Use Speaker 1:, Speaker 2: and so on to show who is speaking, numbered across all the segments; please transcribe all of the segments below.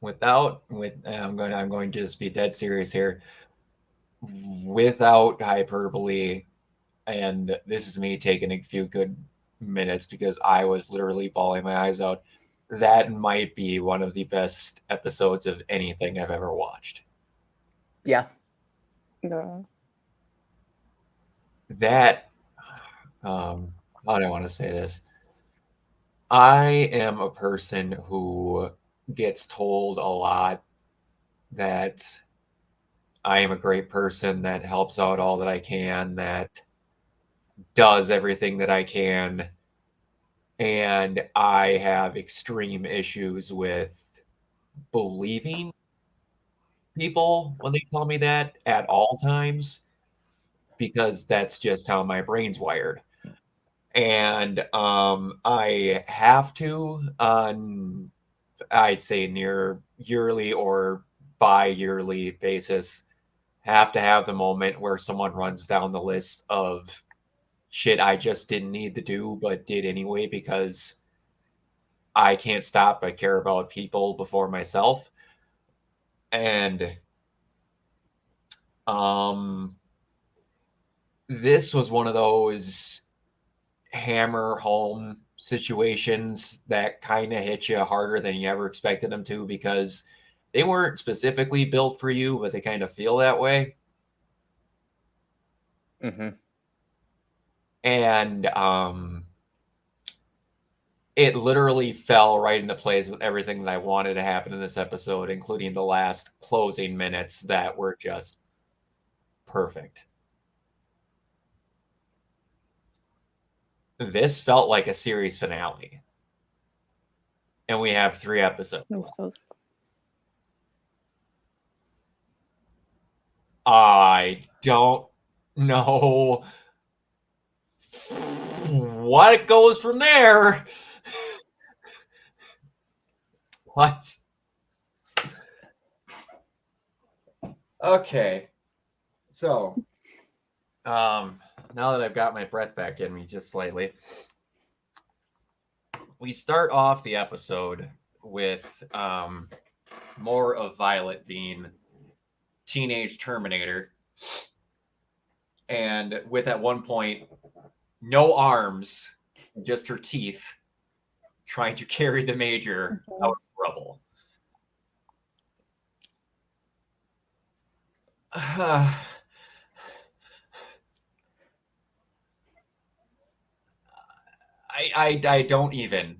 Speaker 1: I'm going to just be dead serious here. Without hyperbole, and this is me taking a few good minutes because I was literally bawling my eyes out. That might be one of the best episodes of anything I've ever watched.
Speaker 2: Yeah.
Speaker 3: Yeah.
Speaker 1: That, how do I want to say this? I am a person who gets told a lot that I am a great person that helps out all that I can, that does everything that I can. And I have extreme issues with believing people when they tell me that at all times, because that's just how my brain's wired. And I have to, on I'd say near yearly or bi-yearly basis, have to have the moment where someone runs down the list of shit I just didn't need to do but did anyway because I can't stop but care about people before myself. And um this was one of those hammer home situations that kind of hit you harder than you ever expected them to because they weren't specifically built for you, but they kind of feel that way.
Speaker 2: Mm-hmm.
Speaker 1: And it literally fell right into place with everything that I wanted to happen in this episode, including the last closing minutes that were just perfect. This felt like a series finale. And we have 3 episodes. I don't know what goes from there. What? Okay. So, now that I've got my breath back in me just slightly, we start off the episode with more of Violet being teenage Terminator. And with at one point, no arms, just her teeth, trying to carry the Major out of rubble. I don't even.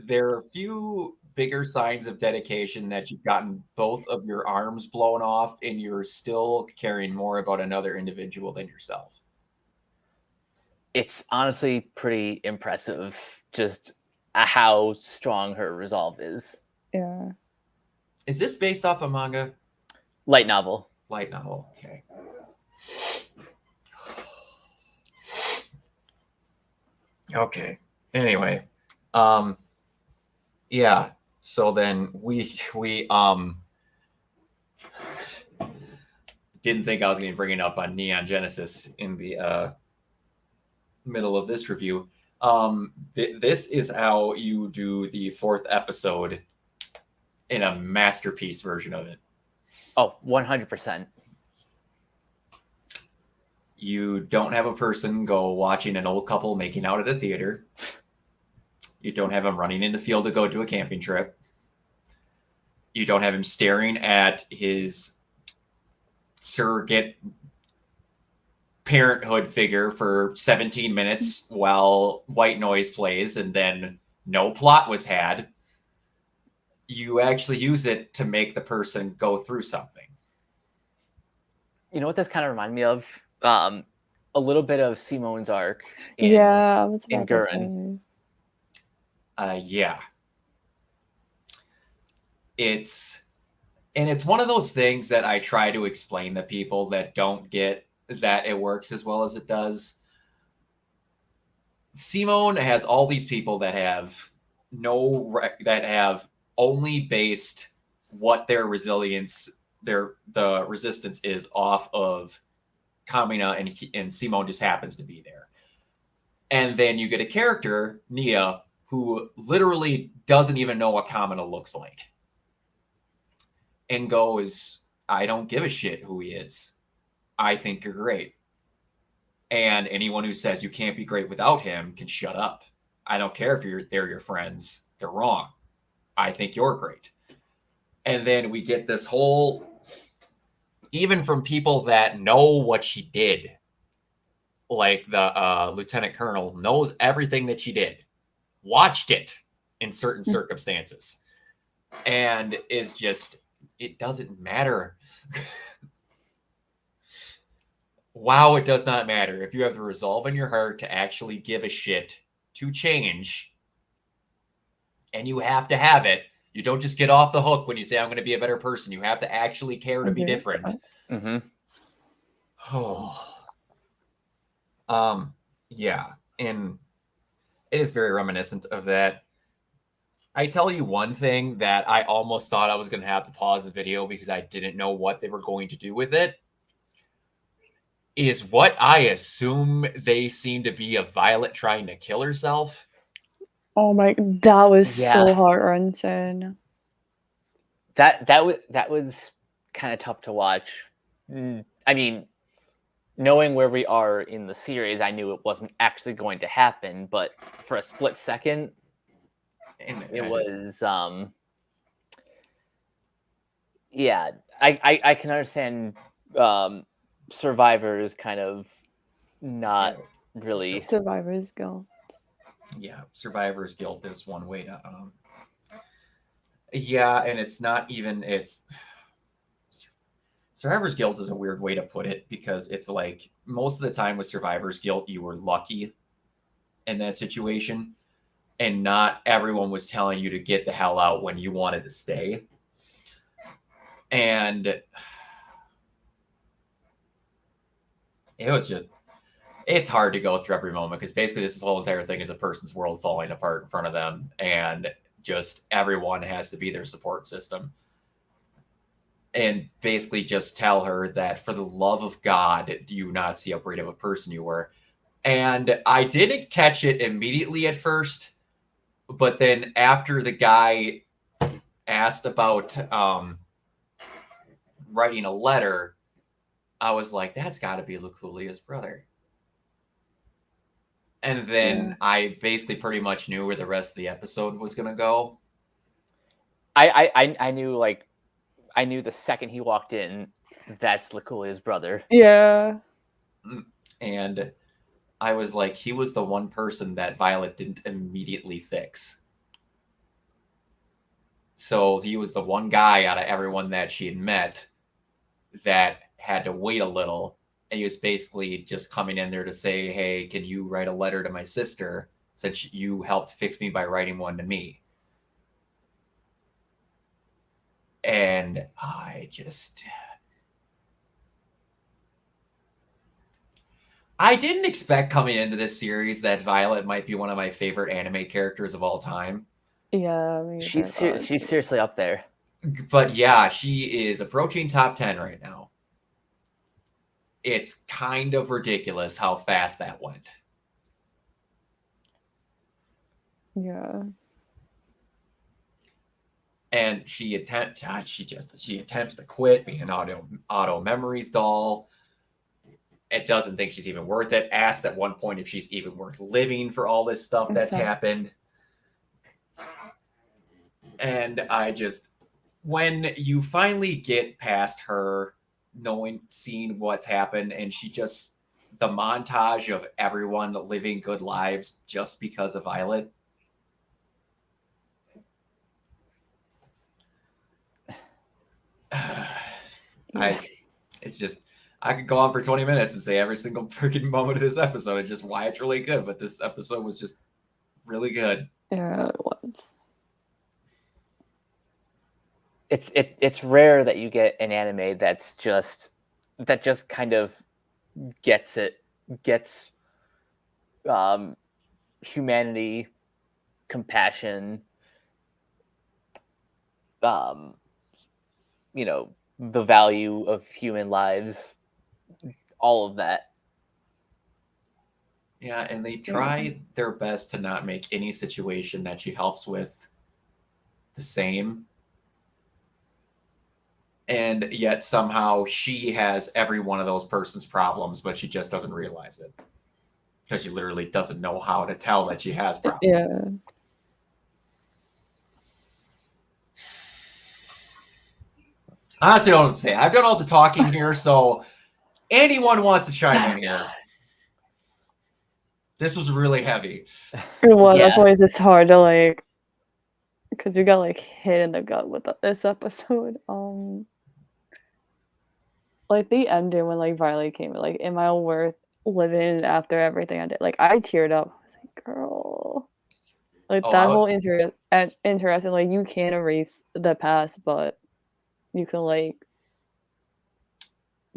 Speaker 1: There are a few bigger signs of dedication that you've gotten both of your arms blown off and you're still caring more about another individual than yourself.
Speaker 2: It's honestly pretty impressive just how strong her resolve is.
Speaker 3: Yeah.
Speaker 1: Is this based off a manga?
Speaker 2: Light novel.
Speaker 1: Light novel, okay. Okay. Anyway, yeah. So then we didn't think I was going to bring it up on Neon Genesis in the middle of this review. This is how you do the 4th episode in a masterpiece version of it.
Speaker 2: Oh, 100%.
Speaker 1: You don't have a person go watching an old couple making out at a theater. You don't have him running in the field to go do a camping trip. You don't have him staring at his surrogate parenthood figure for 17 minutes while white noise plays and then no plot was had. You actually use it to make the person go through something.
Speaker 2: You know what this kind of reminded me of? A little bit of Simone's arc in Gurren.
Speaker 1: Yeah. It's one of those things that I try to explain to people that don't get that it works as well as it does. Simone has all these people that have only based what their resilience, the resistance is off of Kamina, and Simone just happens to be there. And then you get a character, Nia, who literally doesn't even know what Kamina looks like. And goes, I don't give a shit who he is. I think you're great. And anyone who says you can't be great without him can shut up. I don't care if they're your friends. They're wrong. I think you're great. And then we get this whole, even from people that know what she did, like the lieutenant colonel knows everything that she did, watched it in certain circumstances, and is just, it doesn't matter. Wow, it does not matter. If you have the resolve in your heart to actually give a shit to change, and you have to have it, you don't just get off the hook when you say, I'm going to be a better person. You have to actually care to be different.
Speaker 2: Mm-hmm.
Speaker 1: Oh. Yeah, and it is very reminiscent of that. I tell you one thing that I almost thought I was going to have to pause the video because I didn't know what they were going to do with it, is what I assume they seem to be of Violet trying to kill herself.
Speaker 3: Oh my, that was so heart-wrenching.
Speaker 2: That was kind of tough to watch. I mean, knowing where we are in the series, I knew it wasn't actually going to happen, but for a split second, it was yeah, I can understand survivors kind of not really.
Speaker 3: Survivor's guilt.
Speaker 1: Yeah, survivor's guilt is one way to yeah, and it's not even, it's survivor's guilt is a weird way to put it, because it's like most of the time with survivor's guilt you were lucky in that situation, and not everyone was telling you to get the hell out when you wanted to stay. And it was just, it's hard to go through every moment, because basically this whole entire thing is a person's world falling apart in front of them, and just everyone has to be their support system. And basically just tell her that, for the love of God, do you not see how great of a person you were? And I didn't catch it immediately at first, but then after the guy asked about writing a letter, I was like, that's got to be Luculia's brother. And then I basically pretty much knew where the rest of the episode was going to go.
Speaker 2: I knew, like, I knew the second he walked in, that's Luculia's brother.
Speaker 3: Yeah.
Speaker 1: And I was like, he was the one person that Violet didn't immediately fix. So he was the one guy out of everyone that she had met that had to wait a little. And he was basically just coming in there to say, hey, can you write a letter to my sister, since you helped fix me by writing one to me? And I didn't expect coming into this series that Violet might be one of my favorite anime characters of all time.
Speaker 3: Yeah,
Speaker 2: she's seriously up there.
Speaker 1: But yeah, she is approaching top 10 right now. It's kind of ridiculous how fast that went.
Speaker 3: Yeah.
Speaker 1: And she attempts to quit being an auto memories doll. It doesn't think she's even worth it. Asks at one point if she's even worth living for all this stuff that's happened. And when you finally get past her, seeing what's happened, and the montage of everyone living good lives just because of Violet. I could go on for 20 minutes and say every single freaking moment of this episode and just why it's really good, but this episode was just really good.
Speaker 3: Yeah, it was.
Speaker 2: It's rare that you get an anime that just kind of gets humanity, compassion, you know, the value of human lives, all of that.
Speaker 1: Yeah, and they try their best to not make any situation that she helps with the same. And yet somehow she has every one of those person's problems, but she just doesn't realize it. Because she literally doesn't know how to tell that she has problems.
Speaker 3: Yeah.
Speaker 1: Honestly, I don't know what to say. I've done all the talking here, so anyone wants to chime in here. This was really heavy.
Speaker 3: It was.
Speaker 2: Yeah.
Speaker 3: That's why it's just hard to like, because you got like hit in the gut with this episode. Like the ending when like Violet came, like, am I worth living after everything I did? Like I teared up. I was like, girl, like
Speaker 1: Oh,
Speaker 3: that whole interesting. Like you can't erase the past, but you can like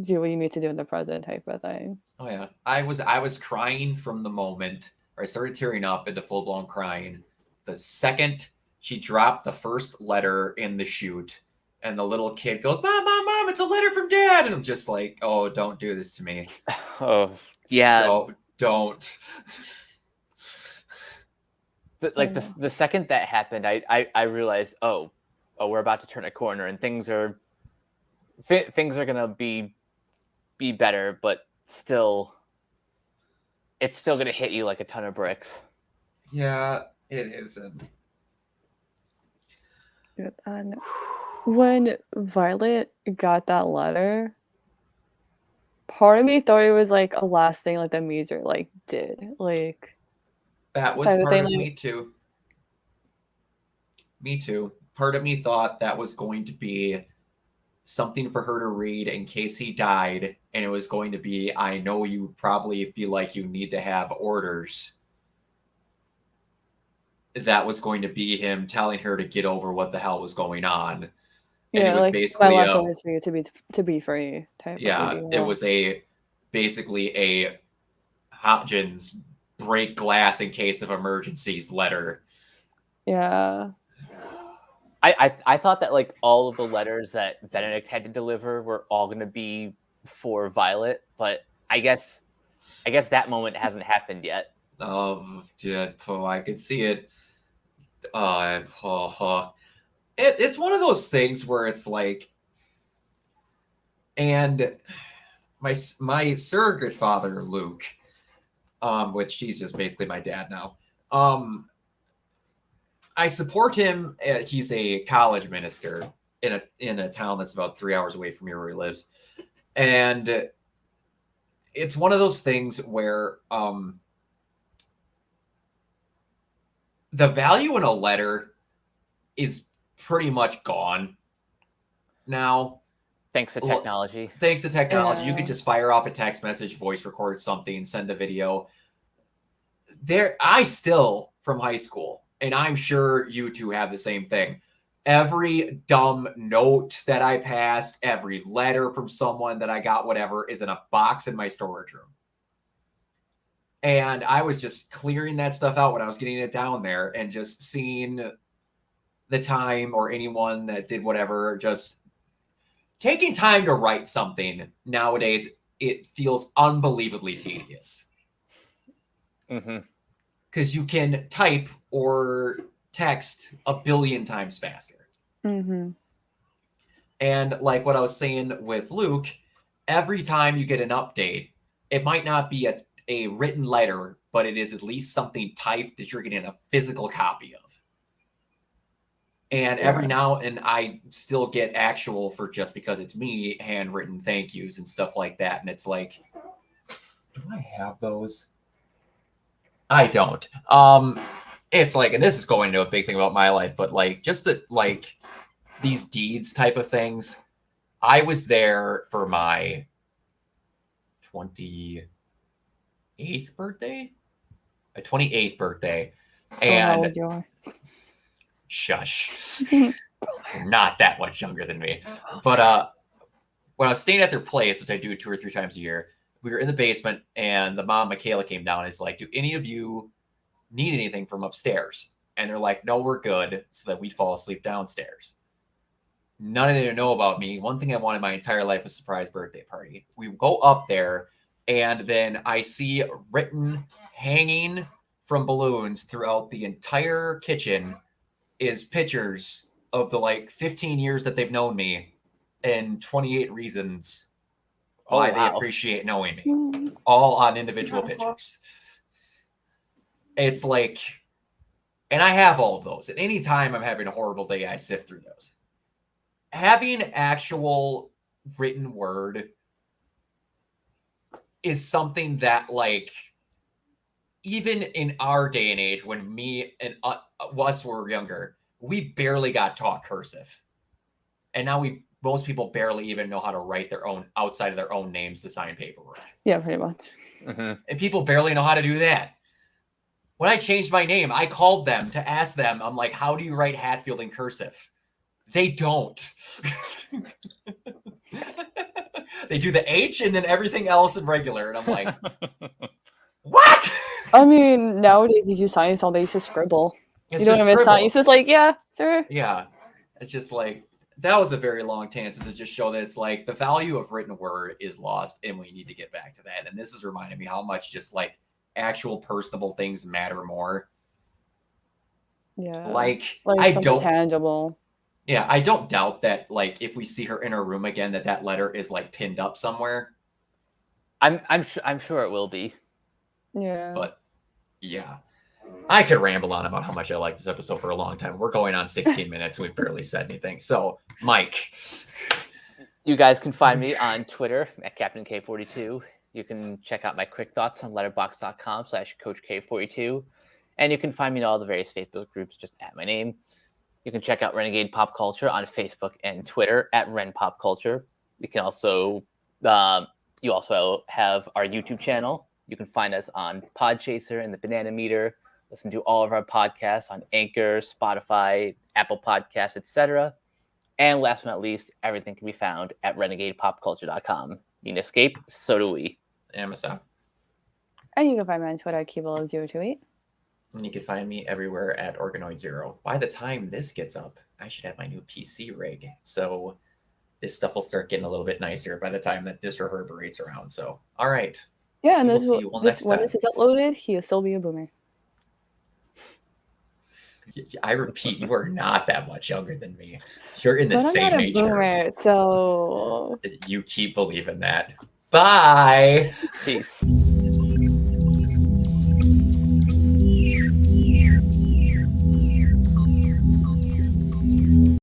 Speaker 3: do what you need to do in the present type of thing.
Speaker 1: Oh yeah, I was crying from the moment, or I started tearing up into full blown crying the second she dropped the first letter in the chute, and the little kid goes, "Mom, mom, mom! It's a letter from Dad!" And I'm just like, "Oh, don't do this to me!
Speaker 2: Oh, yeah.
Speaker 1: No, don't!"
Speaker 2: But like the second that happened, I realized, oh, we're about to turn a corner, and things are gonna be better, but still, it's still gonna hit you like a ton of bricks.
Speaker 1: Yeah, it isn't.
Speaker 3: And when Violet got that letter, part of me thought it was like a last thing like the Major like did, like
Speaker 1: That was
Speaker 3: type of
Speaker 1: part
Speaker 3: thing.
Speaker 1: of
Speaker 3: Like,
Speaker 1: me too. Me too. Part of me thought that was going to be something for her to read in case he died, and it was going to be, I know you probably feel like you need to have orders. That was going to be him telling her to get over what the hell was going on. And
Speaker 3: yeah,
Speaker 1: it was
Speaker 3: like my
Speaker 1: basically
Speaker 3: last one is for you to be free type
Speaker 1: yeah,
Speaker 3: of reading.
Speaker 1: it was basically a Hodgins break glass in case of emergencies letter.
Speaker 3: Yeah.
Speaker 2: I thought that like all of the letters that Benedict had to deliver were all going to be for Violet, but I guess that moment hasn't happened yet.
Speaker 1: Yeah, oh, I could see it. It's one of those things where it's like, and my surrogate father, Luke, which he's just basically my dad now. I support him. He's a college minister in a town that's about 3 hours away from here where he lives, and it's one of those things where the value in a letter is pretty much gone now.
Speaker 2: Thanks to technology.
Speaker 1: Thanks to technology, you
Speaker 3: Yeah.
Speaker 1: could just fire off a text message, voice record something, send a video. I still, from high school, and I'm sure you two have the same thing. Every dumb note that I passed, every letter from someone that I got, whatever, is in a box in my storage room. And I was just clearing that stuff out when I was getting it down there and just seeing the time or anyone that did whatever, just taking time to write something nowadays, it feels unbelievably tedious. Because you can type or text a billion times faster.
Speaker 3: Mm-hmm.
Speaker 1: And like what I was saying with Luke, every time you get an update, it might not be a written letter, but it is at least something typed that you're getting a physical copy of. And every now and I still get actual, for just because it's me, handwritten thank yous and stuff like that. And it's like, do I have those? I don't. It's like, and this is going into a big thing about my life, but like just the like these deeds type of things. I was there for my 28th birthday, my 28th birthday, and
Speaker 3: how old you are?
Speaker 1: Shush. You're not that much younger than me. But when I was staying at their place, which I do 2 or 3 times a year, we were in the basement, and the mom, Michaela, came down and is like, do any of you need anything from upstairs? And they're like, no, we're good, so that we'd fall asleep downstairs. None of them know about me. One thing I wanted my entire life was a surprise birthday party. We go up there, And then I see written hanging from balloons throughout the entire kitchen is pictures of the like 15 years that they've known me and 28 reasons why they
Speaker 2: wow.
Speaker 1: appreciate knowing me, all on individual pictures. It's like, and I have all of those. At any time I'm having a horrible day, I sift through those. Having actual written word is something that, like, even in our day and age, when me and us were younger, we barely got taught cursive. And now most people barely even know how to write their own, outside of their own names, to sign paperwork.
Speaker 3: Yeah, pretty much.
Speaker 2: Mm-hmm.
Speaker 1: And people barely know how to do that. When I changed my name, I called them to ask them, I'm like, how do you write Hatfield in cursive? They don't. They do the H and then everything else in regular. And I'm like, what?
Speaker 3: I mean, nowadays you just sign something, you just scribble.
Speaker 1: It's
Speaker 3: You don't
Speaker 1: just
Speaker 3: even sign.
Speaker 1: scribble.
Speaker 3: It's just like, yeah, sir.
Speaker 1: Yeah. It's just like, that was a very long tangent to just show that it's like the value of written word is lost and we need to get back to that. And this is reminding me how much just like actual personable things matter more.
Speaker 3: Yeah.
Speaker 1: Like
Speaker 3: Like
Speaker 1: I
Speaker 3: something
Speaker 1: don't
Speaker 3: tangible.
Speaker 1: Yeah, I don't doubt that, like, if we see her in her room again, that letter is like pinned up somewhere.
Speaker 2: I'm sure it will be.
Speaker 3: Yeah.
Speaker 1: But yeah, I could ramble on about how much I like this episode for a long time. We're going on 16 minutes. We've barely said anything. So, Mike,
Speaker 2: You guys can find me on Twitter at Captain K42. You can check out my quick thoughts on letterbox.com/CoachK42. And you can find me in all the various Facebook groups just at my name. You can check out Renegade Pop Culture on Facebook and Twitter at Ren Pop Culture. You can also, you also have our YouTube channel. You can find us on Podchaser and the Banana Meter. Listen to all of our podcasts on Anchor, Spotify, Apple Podcasts, etc. And last but not least, everything can be found at renegadepopculture.com. You can escape, so do we.
Speaker 1: Amasa.
Speaker 3: And you can find me on Twitter at Kibble028.
Speaker 1: And you can find me everywhere at Organoid0. By the time this gets up, I should have my new PC rig. So this stuff will start getting a little bit nicer by the time that this reverberates around. So, all right.
Speaker 3: Yeah, and
Speaker 1: We'll
Speaker 3: this,
Speaker 1: see you all
Speaker 3: this
Speaker 1: next
Speaker 3: when
Speaker 1: time.
Speaker 3: this is uploaded, he'll still be a boomer.
Speaker 1: I repeat, you are not that much younger than me. You're in the
Speaker 3: But I'm
Speaker 1: same
Speaker 3: not a
Speaker 1: age
Speaker 3: boomer,
Speaker 1: group.
Speaker 3: so
Speaker 1: You keep believing that. Bye.
Speaker 2: Peace.